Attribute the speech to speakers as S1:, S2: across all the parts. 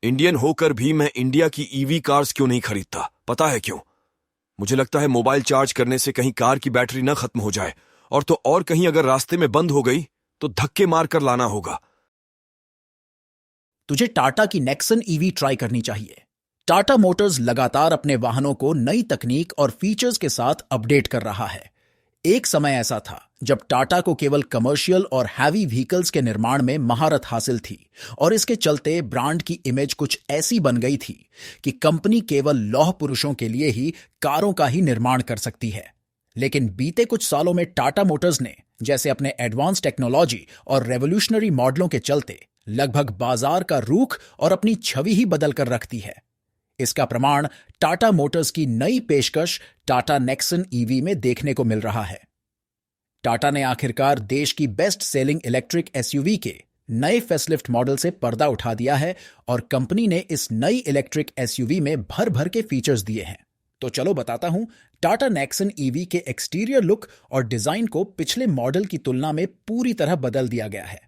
S1: Indian होकर भी मैं इंडिया की ईवी कार्स क्यों नहीं खरीदता? पता है क्यों? मुझे लगता है मोबाइल चार्ज करने से कहीं कार की बैटरी न खत्म हो जाए, और तो और कहीं अगर रास्ते में बंद हो गई तो धक्के मार कर लाना होगा।
S2: तुझे टाटा की नेक्सन ईवी ट्राई करनी चाहिए। टाटा मोटर्स लगातार अपने वाहनों को नई तकनीक और फीचर्स के साथ अपडेट कर रहा है। एक समय ऐसा था जब टाटा को केवल कमर्शियल और हैवी व्हीकल्स के निर्माण में महारत हासिल थी, और इसके चलते ब्रांड की इमेज कुछ ऐसी बन गई थी कि कंपनी केवल लौह पुरुषों के लिए ही कारों का ही निर्माण कर सकती है। लेकिन बीते कुछ सालों में टाटा मोटर्स ने जैसे अपने एडवांस टेक्नोलॉजी और रेवोल्यूशनरी मॉडलों के चलते लगभग बाजार का रुख और अपनी छवि ही बदल कर रखती है। इसका प्रमाण टाटा मोटर्स की नई पेशकश टाटा नेक्सन ईवी में देखने को मिल रहा है। टाटा ने आखिरकार देश की बेस्ट सेलिंग इलेक्ट्रिक एसयूवी के नए फेसलिफ्ट मॉडल से पर्दा उठा दिया है, और कंपनी ने इस नई इलेक्ट्रिक एसयूवी में भर भर के फीचर्स दिए हैं। तो चलो बताता हूं टाटा नेक्सन ईवी के एक्सटीरियर लुक और डिजाइन को पिछले मॉडल की तुलना में पूरी तरह बदल दिया गया है।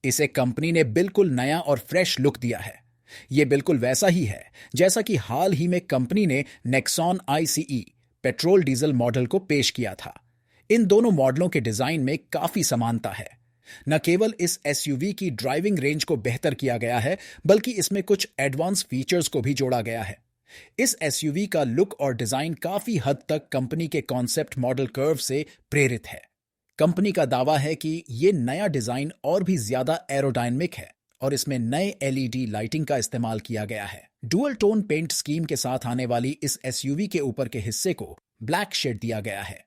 S2: इसे कंपनी ने बिल्कुल नया और फ्रेश लुक दिया है। यह बिल्कुल वैसा ही है जैसा कि हाल ही में कंपनी ने Nexon ICE petrol diesel model को पेश किया था। इन दोनों मॉडलों के डिजाइन में काफी समानता है। न केवल इस एसयूवी की ड्राइविंग रेंज को बेहतर किया गया है, बल्कि इसमें कुछ एडवांस फीचर्स को भी जोड़ा गया है। इस एसयूवी का लुक और डिजाइन काफी हद तक कंपनी के कॉन्सेप्ट मॉडल कर्व से प्रेरित है। कंपनी का दावा है कि यह नया डिजाइन और भी ज्यादा एरोडायनेमिक है, और इसमें नए एलईडी लाइटिंग का इस्तेमाल किया गया है। डुअल टोन पेंट स्कीम के साथ आने वाली इस एसयूवी के ऊपर के हिस्से को ब्लैक शेड दिया गया है।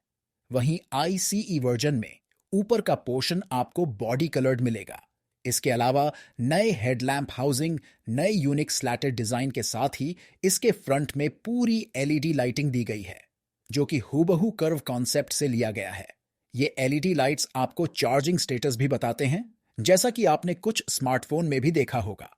S2: वहीं आईसीई वर्जन में ऊपर का पोर्शन आपको बॉडी कलर्ड मिलेगा। इसके अलावा नए हेडलैम्प हाउसिंग, नए यूनिक स्लैटेड डिजाइन के साथ ही इसके फ्रंट में पूरी एलईडी लाइटिंग दी गई है, जो कि हूबहू कर्व कॉन्सेप्ट से लिया गया है। ये एलईडी लाइट्स आपको चार्जिंग स्टेटस भी बताते हैं, जैसा कि आपने कुछ स्मार्टफोन में भी देखा होगा।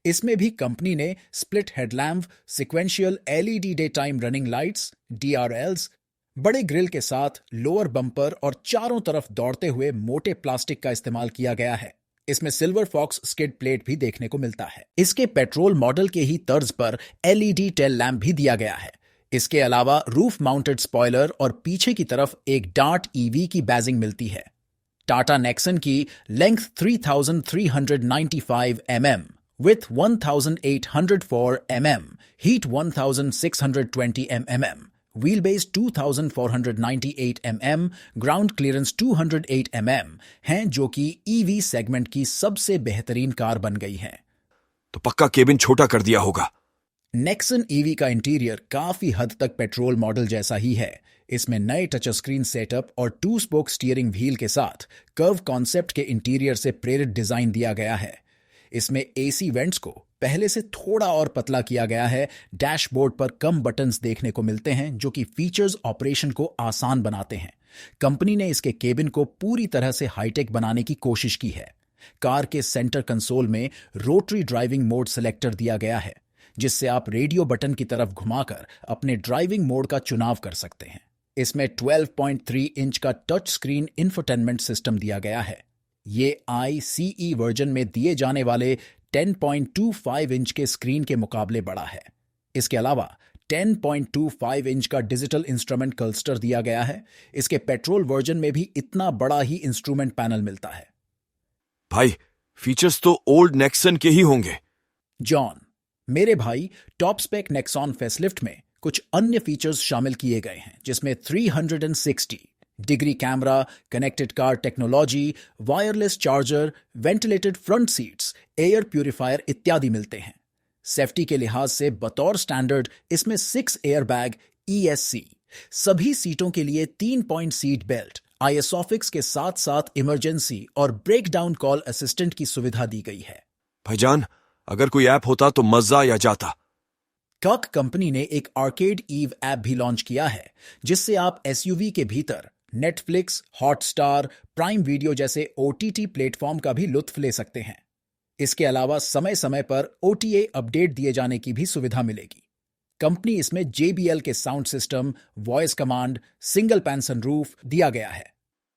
S2: इसमें भी कंपनी ने split headlamp, sequential LED day time running lights, DRLs, बड़े ग्रिल के साथ लोअर बम्पर और चारों तरफ दौड़ते हुए मोटे प्लास्टिक का इस्तेमाल किया गया है। इसमें सिल्वर फॉक्स स्किड प्लेट भी देखने को मिलता है। इसके पेट्रोल मॉडल के ही तर्ज पर एलईडी टेल लैम्प भी दिया गया है। इसके अलावा रूफ माउंटेड स्पॉइलर और पीछे की तरफ एक डार्ट ईवी की बैजिंग मिलती है। टाटा नेक्सन की length 3395 mm width 1804 mm, heat 1620 mm, wheelbase 2498 mm, ground clearance 208 mm हैं, जो कि ईवी सेगमेंट की सबसे बेहतरीन कार बन गई हैं।
S1: तो पक्का केबिन छोटा कर दिया होगा।
S2: नेक्सन ईवी का इंटीरियर काफी हद तक पेट्रोल मॉडल जैसा ही है। इसमें नए टच स्क्रीन सेटअप और 2 स्पोक स्टीयरिंग व्हील के साथ कर्व कॉन्सेप्ट के इंटीरियर से प्रेरित डिजाइन दिया गया है। इसमें एसी वेंट्स को पहले से थोड़ा और पतला किया गया है। डैशबोर्ड पर कम बटन्स देखने को मिलते हैं, जो कि फीचर्स ऑपरेशन को आसान बनाते हैं। कंपनी ने इसके केबिन को पूरी तरह से हाईटेक बनाने की कोशिश की है। कार के सेंटर कंसोल में रोटरी ड्राइविंग मोड सेलेक्टर दिया गया है, जिससे आप रेडियो बटन की तरफ घुमाकर अपने ड्राइविंग मोड का चुनाव कर सकते हैं। इसमें 12.3 इंच का टच स्क्रीन इंफोटेनमेंट सिस्टम दिया गया है। ये आईसीई वर्जन में दिए जाने वाले 10.25 इंच के स्क्रीन के मुकाबले बड़ा है। इसके अलावा 10.25 इंच का डिजिटल इंस्ट्रूमेंट क्लस्टर दिया गया है। इसके पेट्रोल वर्जन में भी इतना बड़ा ही इंस्ट्रूमेंट पैनल मिलता है।
S1: भाई, फीचर्स तो ओल्ड नेक्सन के ही होंगे।
S2: जॉन, मेरे भाई, टॉप स्पेक नेक्सॉन फेसलिफ्ट में कुछ अन्य फीचर्स शामिल किए गए हैं, जिसमें 360 degree camera, connected car technology, wireless charger, ventilated front seats, air purifier इत्यादि मिलते हैं। सेफ्टी के लिहाज से बतौर स्टैंडर्ड इसमें 6 एयर बैग ESC, सभी सीटों के लिए 3 पॉइंट सीट बेल्ट, आईएसओफिक्स के साथ साथ इमरजेंसी और ब्रेकडाउन कॉल असिस्टेंट की सुविधा दी गई है।
S1: भाईजान, अगर कोई ऐप होता तो मजा या जाता।
S2: कक कंपनी ने एक आर्केड ईव ऐप भी लॉन्च किया है, जिससे आप एसयूवी के भीतर नेटफ्लिक्स, हॉटस्टार, प्राइम वीडियो जैसे OTT प्लेटफॉर्म का भी लुत्फ ले सकते हैं। इसके अलावा समय समय पर OTA अपडेट दिए जाने की भी सुविधा मिलेगी। कंपनी इसमें JBL के sound system, voice command, single pan sunroof दिया गया है।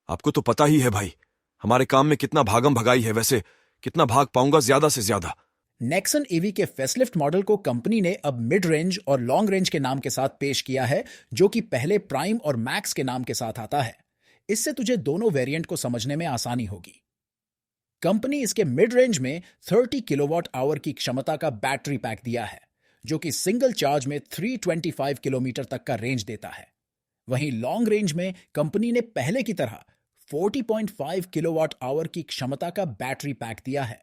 S1: आपको तो पता ही है भाई, हमारे काम में कितना भागम भगाई है। वैसे कितना भाग पाऊंगा ज्यादा से ज्यादा?
S2: नेक्सन ईवी के फेसलिफ्ट मॉडल को कंपनी ने अब मिड रेंज और लॉन्ग रेंज के नाम के साथ पेश किया है, जो कि पहले प्राइम और मैक्स के नाम के साथ आता है। इससे तुझे दोनों वेरिएंट को समझने में आसानी होगी। कंपनी इसके मिड रेंज में 30 किलोवाट आवर की क्षमता का बैटरी पैक दिया है, जो कि सिंगल चार्ज में 325 किलोमीटर तक का रेंज देता है। वहीं लॉन्ग रेंज में कंपनी ने पहले की तरह 40.5 किलोवाट आवर की क्षमता का बैटरी पैक दिया है,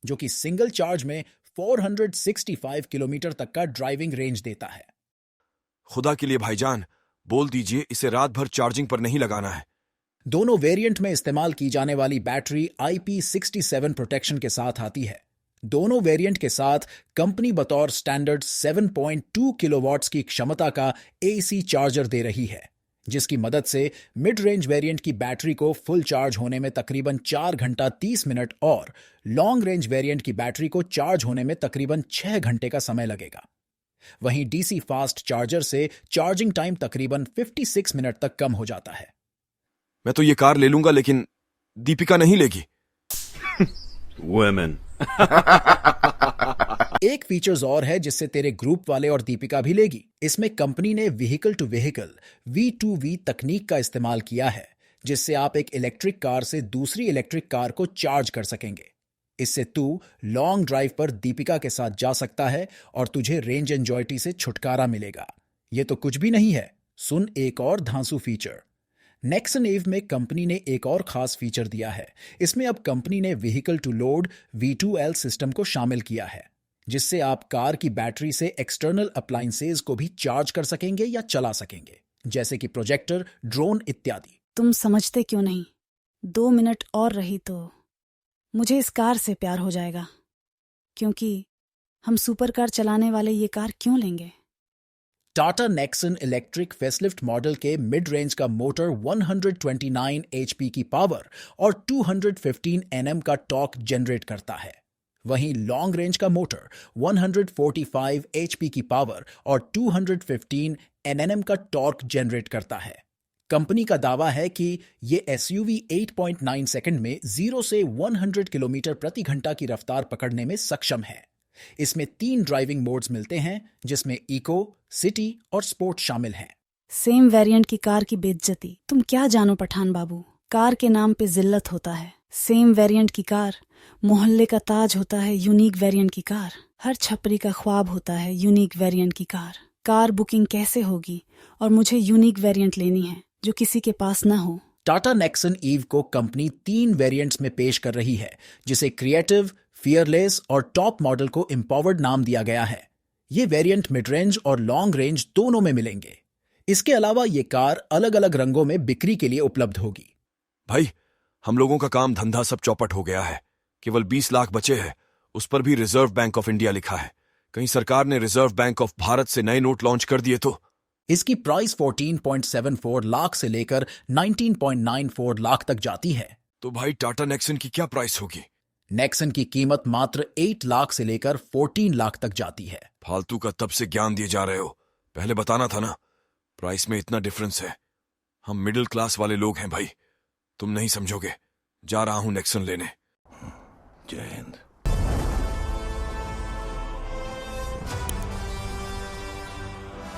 S2: जो कि सिंगल चार्ज में 465 किलोमीटर तक का ड्राइविंग रेंज देता है।
S1: खुदा के लिए भाईजान, बोल दीजिए इसे रात भर चार्जिंग पर नहीं लगाना है।
S2: दोनों वेरिएंट में इस्तेमाल की जाने वाली बैटरी IP67 प्रोटेक्शन के साथ आती है। दोनों वेरिएंट के साथ कंपनी बतौर स्टैंडर्ड 7.2 किलोवाट्स की क्षमता का AC चार्जर दे रही है, जिसकी मदद से मिड रेंज वेरिएंट की बैटरी को फुल चार्ज होने में तकरीबन 4 घंटा 30 मिनट और लॉन्ग रेंज वेरिएंट की बैटरी को चार्ज होने में तकरीबन 6 घंटे का समय लगेगा। वहीं DC फास्ट चार्जर से चार्जिंग टाइम तकरीबन 56 मिनट तक कम हो जाता है।
S1: मैं तो ये कार ले लूंगा, लेकिन दीपिका नहीं लेगी।
S3: Women.
S2: एक फीचर्स और है जिससे तेरे ग्रुप वाले और दीपिका भी लेगी। इसमें कंपनी ने व्हीकल टू व्हीकल V2V तकनीक का इस्तेमाल किया है, जिससे आप एक इलेक्ट्रिक कार से दूसरी इलेक्ट्रिक कार को चार्ज कर सकेंगे। इससे तू लॉन्ग ड्राइव पर दीपिका के साथ जा सकता है और तुझे रेंज एंजाइटी से छुटकारा मिलेगा। ये तो कुछ भी नहीं है, सुन एक और धांसू फीचर। नेक्सन ईव में कंपनी ने एक और खास फीचर दिया है। इसमें अब कंपनी ने vehicle to load V2L system को शामिल किया है, जिससे आप कार की बैटरी से एक्सटर्नल अप्लायंसेज को भी चार्ज कर सकेंगे या चला सकेंगे, जैसे कि प्रोजेक्टर, ड्रोन इत्यादि।
S4: तुम समझते क्यों नहीं? 2 मिनट और रही तो मुझे इस कार से प्यार हो जाएगा, क्योंकि हम सुपर कार चलाने वाले ये कार क्यों लेंगे?
S2: Tata Nexon electric facelift model के मिड रेंज का मोटर 129 HP की पावर और 215 Nm का टॉर्क जनरेट करता है। वहीं लॉन्ग रेंज का मोटर 145 HP की पावर और 215 Nm का टॉर्क जनरेट करता है। कंपनी का दावा है कि ये SUV 8.9 सेकंड में 0 से 100 किलोमीटर प्रति घंटा की रफ्तार पकड़ने में सक्षम है। इसमें 3 ड्राइविंग मोड्स मिलते हैं, जिसमें इको, सिटी और स्पोर्ट शामिल हैं।
S4: सेम वेरिएंट की कार की बेइज्जती तुम क्या जानो पठान बाबू। कार के नाम पे जिल्लत होता है। सेम वेरिएंट की कार मोहल्ले का ताज होता है। यूनिक वेरिएंट की कार हर छपरी का ख्वाब होता है। यूनिक वेरिएंट की कार बुकिंग कैसे होगी? और मुझे यूनिक वेरिएंट लेनी है जो किसी के पास ना हो।
S2: टाटा नेक्सन ईव को कंपनी 3 वेरिएंट्स में पेश कर रही है, जिसे क्रिएटिव, फियरलेस और टॉप मॉडल को एम्पावर्ड नाम दिया गया है। ये वेरिएंट मिड रेंज और लॉन्ग रेंज दोनों में मिलेंगे। इसके अलावा ये कार अलग अलग रंगों में बिक्री के लिए उपलब्ध होगी।
S1: भाई, हम लोगों का काम धंधा सब चौपट हो गया है। केवल 20 लाख बचे हैं, उस पर भी रिजर्व बैंक ऑफ इंडिया लिखा है। कहीं सरकार ने रिजर्व बैंक ऑफ भारत से नए नोट लॉन्च कर दिए तो?
S2: इसकी प्राइस 14.74 लाख से लेकर 19.94 लाख तक जाती है।
S1: तो भाई टाटा नेक्सन की क्या प्राइस होगी?
S2: नेक्सन की कीमत मात्र 8 लाख से लेकर 14 लाख तक जाती है।
S1: फालतू का तब से ज्ञान दिए जा रहे हो, पहले बताना था ना। प्राइस में इतना डिफरेंस है। हम मिडिल क्लास वाले लोग हैं भाई, तुम नहीं समझोगे। जा रहा हूं नेक्सन लेने।
S3: जय हिंद।